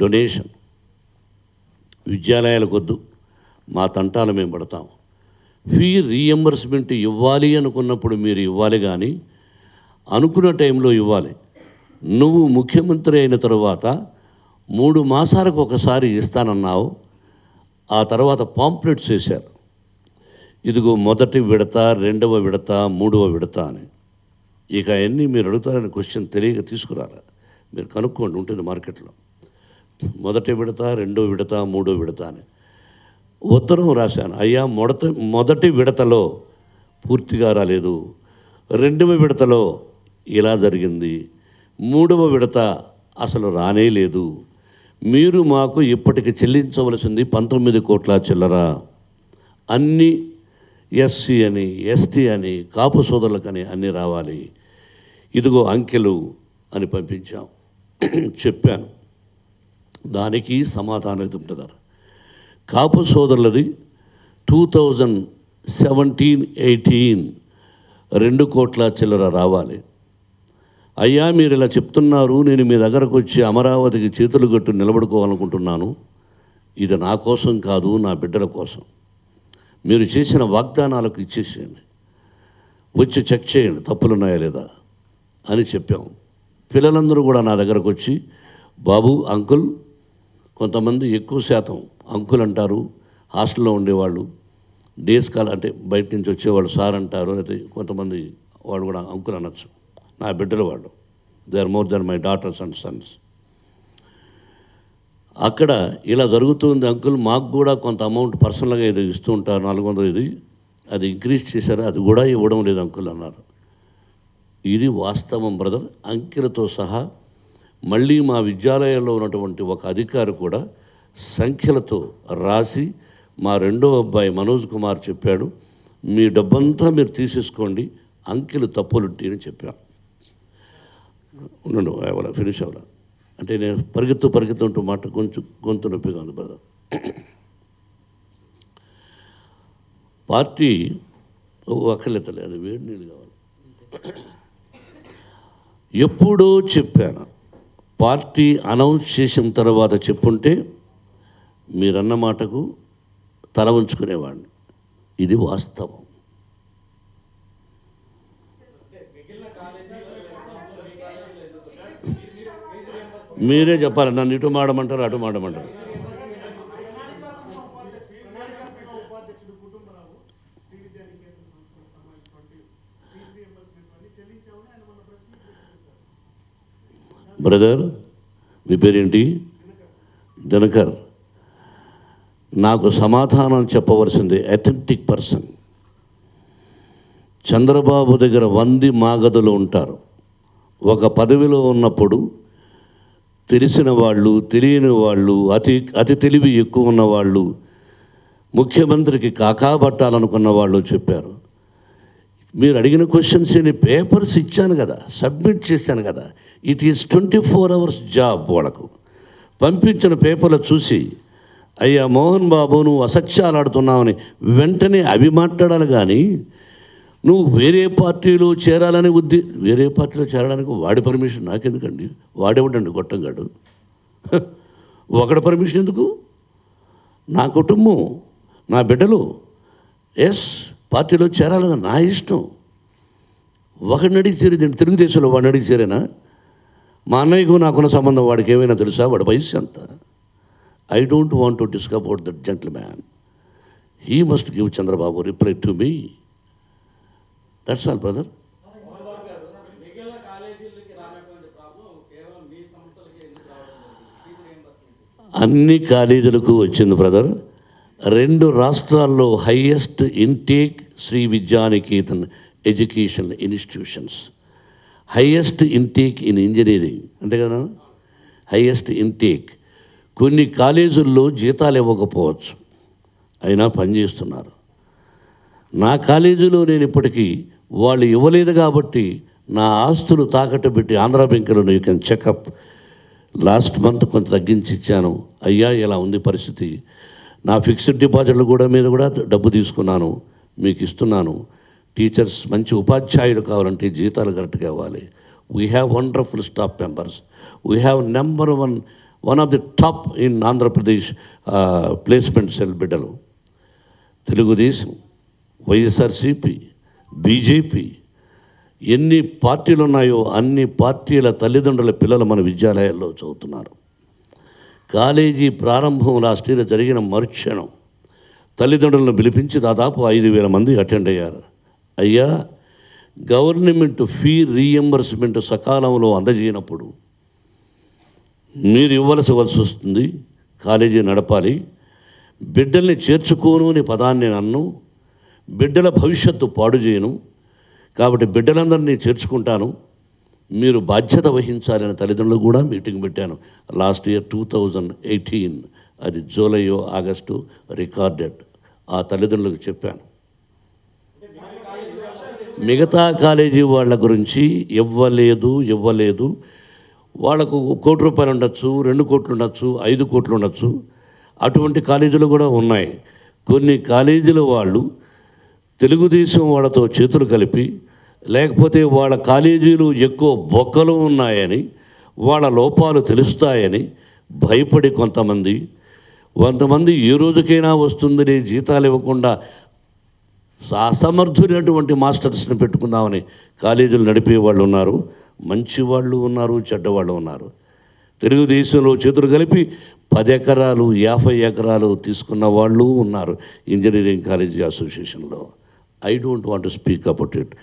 Donation విద్యాలయాలకు వద్దు, మా తంటాలు మేము పడతాం. ఫీ రీఎంబర్స్మెంట్ ఇవ్వాలి అనుకున్నప్పుడు మీరు ఇవ్వాలి, కానీ అనుకున్న టైంలో ఇవ్వాలి. నువ్వు ముఖ్యమంత్రి అయిన తరువాత 3 మాసాలకు ఒకసారి ఇస్తానన్నావు. ఆ తర్వాత పాంప్లెట్స్ వేశారు, ఇదిగో మొదటి విడత, 2వ విడత, 3వ విడత అని. ఇక అవన్నీ మీరు అడుగుతారని క్వశ్చన్ తెలియక తీసుకురారా, మీరు కనుక్కోండి, ఉంటుంది మార్కెట్లో. మొదటి విడత, 2వ విడత, 3వ విడత అని ఉత్తరం రాశాను. అయ్యా, మొదటి విడతలో పూర్తిగా రాలేదు, 2వ విడతలో ఇలా జరిగింది, 3వ విడత అసలు రానే లేదు. మీరు మాకు ఇప్పటికి చెల్లించవలసింది 19 కోట్ల చిల్లర. అన్నీ ఎస్సీ అని, ఎస్టీ అని, కాపు సోదరులకని అన్నీ రావాలి. ఇదిగో అంకెలు అని పంపించాం. చెప్పాను, దానికి సమాధానం ఉంటుందారు. కాపు సోదరులది 2017-18 2 కోట్ల చిల్లర రావాలి. అయ్యా, మీరు ఇలా చెప్తున్నారు, నేను మీ దగ్గరకు వచ్చి అమరావతికి చేతులు కట్టు నిలబడుకోవాలనుకుంటున్నాను. ఇది నా కోసం కాదు, నా బిడ్డల కోసం. మీరు చేసిన వాగ్దానాలకు ఇచ్చేసేయండి, వచ్చి చెక్ చేయండి తప్పులున్నాయా లేదా అని చెప్పాము. పిల్లలందరూ కూడా నా దగ్గరకు వచ్చి, బాబు, అంకుల్, కొంతమంది ఎక్కువ శాతం అంకుల్ అంటారు, హాస్టల్లో ఉండేవాళ్ళు, డేస్ కాల్ అంటే బయట నుంచి వచ్చేవాళ్ళు సార్ అంటారు, అయితే కొంతమంది వాళ్ళు కూడా అంకుల్ అనొచ్చు. నా బిడ్డలు వాళ్ళు, they are more than my daughters and sons. అక్కడ ఇలా జరుగుతుంది అంకుల్, మాకు కూడా కొంత అమౌంట్ పర్సనల్గా ఇది ఇస్తూ ఉంటారు, 400 ఇది, అది ఇంక్రీజ్ చేశారు, అది కూడా ఇవ్వడం లేదు అంకుల్ అన్నారు. ఇది వాస్తవం బ్రదర్, అంకెలతో సహా. మళ్ళీ మా విద్యాలయంలో ఉన్నటువంటి ఒక అధికారి కూడా సంఖ్యలతో రాసి, మా 2వ అబ్బాయి మనోజ్ కుమార్ చెప్పాడు, మీ డబ్బంతా మీరు తీసేసుకోండి, అంకెలు తప్పులుంటి అని చెప్పాను. ఉండు, అవ్వాల ఫినిష్ అవ్వాల అంటే నేను పరిగెత్తుంటూ మాట కొంచెం గొంతు నొప్పిగా ఉంది బ్రదర్. పార్టీ అక్కర్లేతలే, అది వేడి నీళ్ళు కావాలి. ఎప్పుడో చెప్పాను, పార్టీ అనౌన్స్ చేసిన తర్వాత చెప్పుంటే మీరన్న మాటకు తల ఉంచుకునేవాడిని. ఇది వాస్తవం. మీరే చెప్పాలి, నన్ను ఇటు మాడమంటారు, అటు మాడమంటారు. బ్రదర్, మీ పేరేంటి? దినకర్. నాకు సమాధానం చెప్పవలసింది అథెంటిక్ పర్సన్. చంద్రబాబు దగ్గర 100 మాగదులు ఉంటారు. ఒక పదవిలో ఉన్నప్పుడు తెలిసిన వాళ్ళు, తెలియని వాళ్ళు, అతి తెలివి ఎక్కువ ఉన్నవాళ్ళు, ముఖ్యమంత్రికి కాకాబట్టాలనుకున్న వాళ్ళు చెప్పారు. మీరు అడిగిన క్వశ్చన్స్ అని పేపర్స్ ఇచ్చాను కదా, సబ్మిట్ చేశాను కదా. It is 24 hours job. వాళ్ళకు పంపించిన పేపర్లు చూసి, అయ్యా మోహన్ బాబు, నువ్వు అసత్యాలు ఆడుతున్నావని వెంటనే అవి మాట్లాడాలి. కానీ నువ్వు వేరే పార్టీలో చేరాలని వేరే పార్టీలో చేరడానికి వాడి పర్మిషన్ నాకెందుకండి? వాడేవాడండి గొట్టంగాడు, ఒకటి పర్మిషన్ ఎందుకు? నా కుటుంబం, నా బిడ్డలు పార్టీలో చేరాలని నా ఇష్టం. ఒకడిని అడిగి చేరేది తెలుగుదేశంలో, వాడిని అడిగి చేరేనా? మా అన్నయ్యకు నాకున్న సంబంధం వాడికి ఏమైనా తెలుసా? వాడి వయసు ఎంత? I don't want to discuss about that gentleman. He must give Chandrababu reply to me. That's all brother. అన్ని కాలేజీలకు వచ్చింది బ్రదర్. 2 రాష్ట్రాల్లో highest intake Sree Vidyanikethan education institutions, highest intake in engineering, అంతే కదా, హైయెస్ట్ ఇంటేక్. కొన్ని కాలేజీల్లో జీతాలు ఇవ్వకపోవచ్చు, అయినా పనిచేస్తున్నారు. నా కాలేజీలో నేను ఇప్పటికీ వాళ్ళు ఇవ్వలేదు కాబట్టి నా ఆస్తులు తాకట్టు పెట్టి ఆంధ్ర బ్యాంకులో you can checkup last month కొంత తగ్గించి ఇచ్చాను. అయ్యా, ఇలా ఉంది పరిస్థితి, నా ఫిక్స్డ్ డిపాజిట్లు కూడా మీద కూడా డబ్బు తీసుకున్నాను, మీకు ఇస్తున్నాను. టీచర్స్, మంచి ఉపాధ్యాయులు కావాలంటే జీతాలు కరెక్ట్గా ఇవ్వాలి. We have wonderful staff members, we have number 1 one of the top in Andhra Pradesh placement cell బిడ్డలు. తెలుగుదేశం, వైఎస్ఆర్సిపి, బీజేపీ, ఎన్ని పార్టీలు ఉన్నాయో అన్ని పార్టీల తల్లిదండ్రుల పిల్లలు మన విద్యాలయాల్లో చదువుతున్నారు. కాలేజీ ప్రారంభం లాస్ట్ ఇయర్ జరిగిన మరుక్షణం తల్లిదండ్రులను పిలిపించి దాదాపు 5,000 మంది అటెండ్ అయ్యారు. అయ్యా, గవర్నమెంట్ ఫీ రీఎంబర్స్మెంట్ సకాలంలో అందజేయనప్పుడు మీరు ఇవ్వాల్సి వస్తుంది, కాలేజీ నడపాలి. బిడ్డల్ని చేర్చుకోను అనే పదాన్ని నన్ను, బిడ్డల భవిష్యత్తు పాడు చేయను, కాబట్టి బిడ్డలందరినీ చేర్చుకుంటాను, మీరు బాధ్యత వహించాలని తల్లిదండ్రులు కూడా మీటింగ్ పెట్టాను. లాస్ట్ ఇయర్ 2018, అది జూలైయో ఆగస్టు రికార్డెడ్. ఆ తల్లిదండ్రులకు చెప్పాను. మిగతా కాలేజీ వాళ్ళ గురించి ఇవ్వలేదు. వాళ్ళకు ₹1,00,00,000 ఉండొచ్చు, 2 కోట్లు ఉండొచ్చు, 5 కోట్లు ఉండొచ్చు. అటువంటి కాలేజీలు కూడా ఉన్నాయి. కొన్ని కాలేజీల వాళ్ళు తెలుగుదేశం వాళ్ళతో చేతులు కలిపి, లేకపోతే వాళ్ళ కాలేజీలు ఎక్కువ బొక్కలు ఉన్నాయని, వాళ్ళ లోపాలు తెలుస్తాయని భయపడి కొంతమంది ఏ రోజుకైనా వస్తుందని జీతాలు ఇవ్వకుండా అసమర్థులైనటువంటి మాస్టర్స్ని పెట్టుకుందామని కాలేజీలు నడిపే వాళ్ళు ఉన్నారు. మంచి వాళ్ళు ఉన్నారు, చెడ్డవాళ్ళు ఉన్నారు. తెలుగుదేశంలో చేతులు కలిపి 10 ఎకరాలు 50 ఎకరాలు తీసుకున్న వాళ్ళు ఉన్నారు ఇంజనీరింగ్ కాలేజీ అసోసియేషన్లో. I don't want to speak about it.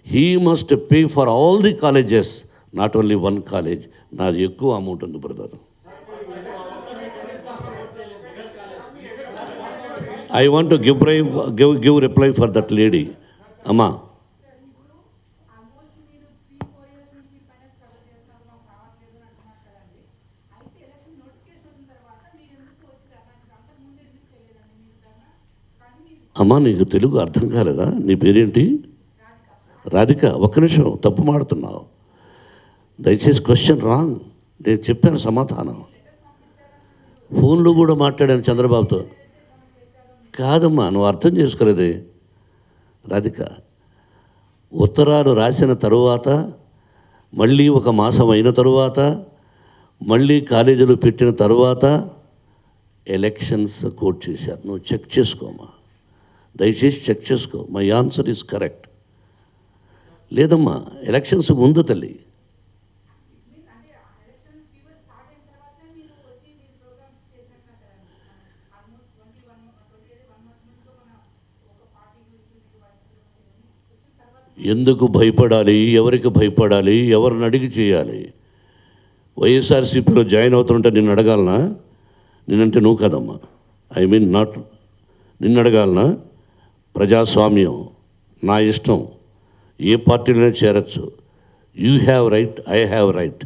He must pay for all the colleges, not only one college. నాది ఎక్కువ అమౌంట్ ఉంది brother. I want to give reply for that lady. Amma. అమ్మా, నీకు తెలుగు అర్థం కాలేదా? నీ పేరేంటి? రాధిక. ఒక్క నిమిషం, తప్పు మాడుతున్నావు. దయచేసి క్వశ్చన్ రాంగ్. నేను చెప్పాను సమాధానం. ఫోన్లో కూడా మాట్లాడాను చంద్రబాబుతో. కాదమ్మా, నువ్వు అర్థం చేసుకోలేదే రాధిక. ఉత్తరాలు రాసిన తరువాత, మళ్ళీ 1 మాసం అయిన తరువాత, మళ్ళీ కాలేజీలు పెట్టిన తరువాత ఎలక్షన్స్ కోట్ చేశారు. నువ్వు చెక్ చేసుకోమ్మా, దయచేసి చెక్ చేసుకో. My answer is correct. లేదమ్మా, ఎలక్షన్స్ ముందు తల్లి. ఎందుకు భయపడాలి? ఎవరికి భయపడాలి? ఎవరిని అడిగి చేయాలి? వైఎస్ఆర్సీపీలో జాయిన్ అవుతుంటే నిన్ను అడగాలనా? నేనంటే నువ్వు కదమ్మా. ఐ మీన్ నాట్ నిన్ను అడగాలనా? ప్రజాస్వామ్యం, నా ఇష్టం. ఏ పార్టీలోనే చేరచ్చు. You have right, I have right.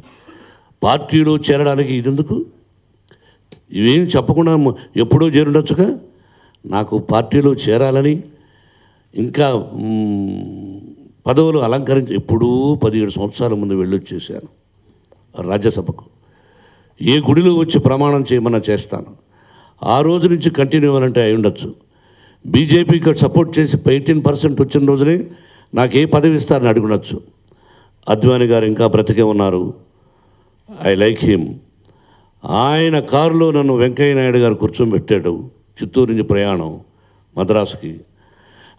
పార్టీలో చేరడానికి ఇదెందుకు? ఇవేం చెప్పకుండా ఎప్పుడో చేరుండొచ్చుగా. నాకు పార్టీలో చేరాలని, ఇంకా పదవులు అలంకరించి ఎప్పుడూ 17 సంవత్సరాల ముందు వెళ్ళొచ్చేసాను రాజ్యసభకు. ఏ గుడిలో వచ్చి ప్రమాణం చేయమన్నా చేస్తాను. ఆ రోజు నుంచి కంటిన్యూ అవ్వాలంటే అయి ఉండొచ్చు. బీజేపీకి సపోర్ట్ చేసి 18% వచ్చిన రోజునే నాకు ఏ పదవి ఇస్తారని అడుగునొచ్చు. అద్వానీ గారు ఇంకా బ్రతికే ఉన్నారు. I like him. ఆయన కారులో నన్ను వెంకయ్య నాయుడు గారు కూర్చోబెట్టాడు. చిత్తూరు నుంచి ప్రయాణం మద్రాసుకి.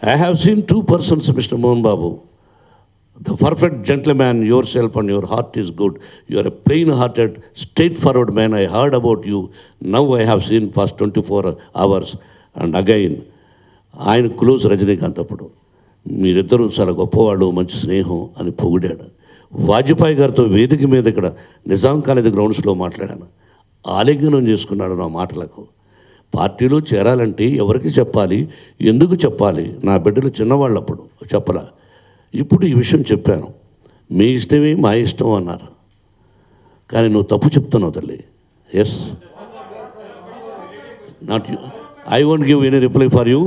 I have seen 2 persons, Mr. Mohan Babu. The perfect gentleman, yourself, and your heart is good. You are a plain-hearted, straightforward man. I heard about you. Now I have seen past 24 hours. And again, ఆయన close Rajinikanth. అప్పుడు మీరిద్దరూ చాలా గొప్పవాళ్ళు, మంచి స్నేహం అని పొగిడాడు. వాజ్పేయి గారితో వేదిక మీద ఇక్కడ నిజాం కాలేజ్ గ్రౌండ్స్లో మాట్లాడాను. ఆలింగనం చేసుకున్నాడు నా మాటలకు. పార్టీలో చేరాలంటే ఎవరికి చెప్పాలి, ఎందుకు చెప్పాలి? నా బిడ్డలు చిన్నవాళ్ళప్పుడు చెప్పలా. ఇప్పుడు ఈ విషయం చెప్పాను. మీ ఇష్టమే మా ఇష్టం అన్నారు. కానీ నువ్వు తప్పు చెప్తున్నావు తల్లి. Yes, not you. I won't give any reply for you.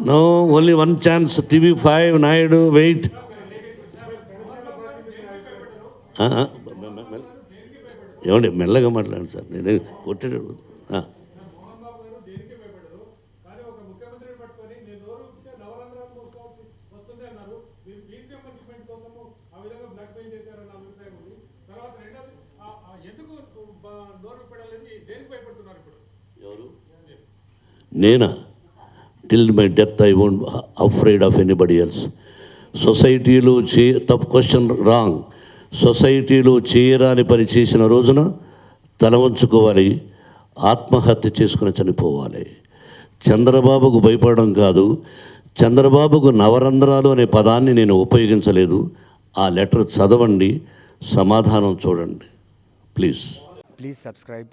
No, only one chance. TV5 Naidu, wait. ఏమండి, మెల్లగా మాట్లాడండి సార్. నేనే కొట్టాడు. నేనా? Till my death I won't afraid of anybody else. సొసైటీలో తప్పు క్వశ్చన్ రాంగ్. సొసైటీలో చేయరాని పని చేసిన రోజున తల వంచుకోవాలి, ఆత్మహత్య చేసుకుని చనిపోవాలి. చంద్రబాబుకు భయపడడం కాదు, చంద్రబాబుకు నవరంధ్రాలు అనే పదాన్ని నేను ఉపయోగించలేదు. ఆ లెటర్ చదవండి, సమాధానం చూడండి please. Please subscribe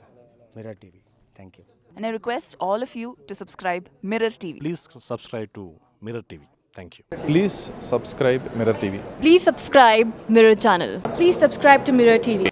Mirror TV. Thank you. And I request all of you to subscribe Mirror TV. Please subscribe to Mirror TV. Thank you. Please subscribe Mirror TV. Please subscribe Mirror channel. Please subscribe to Mirror TV.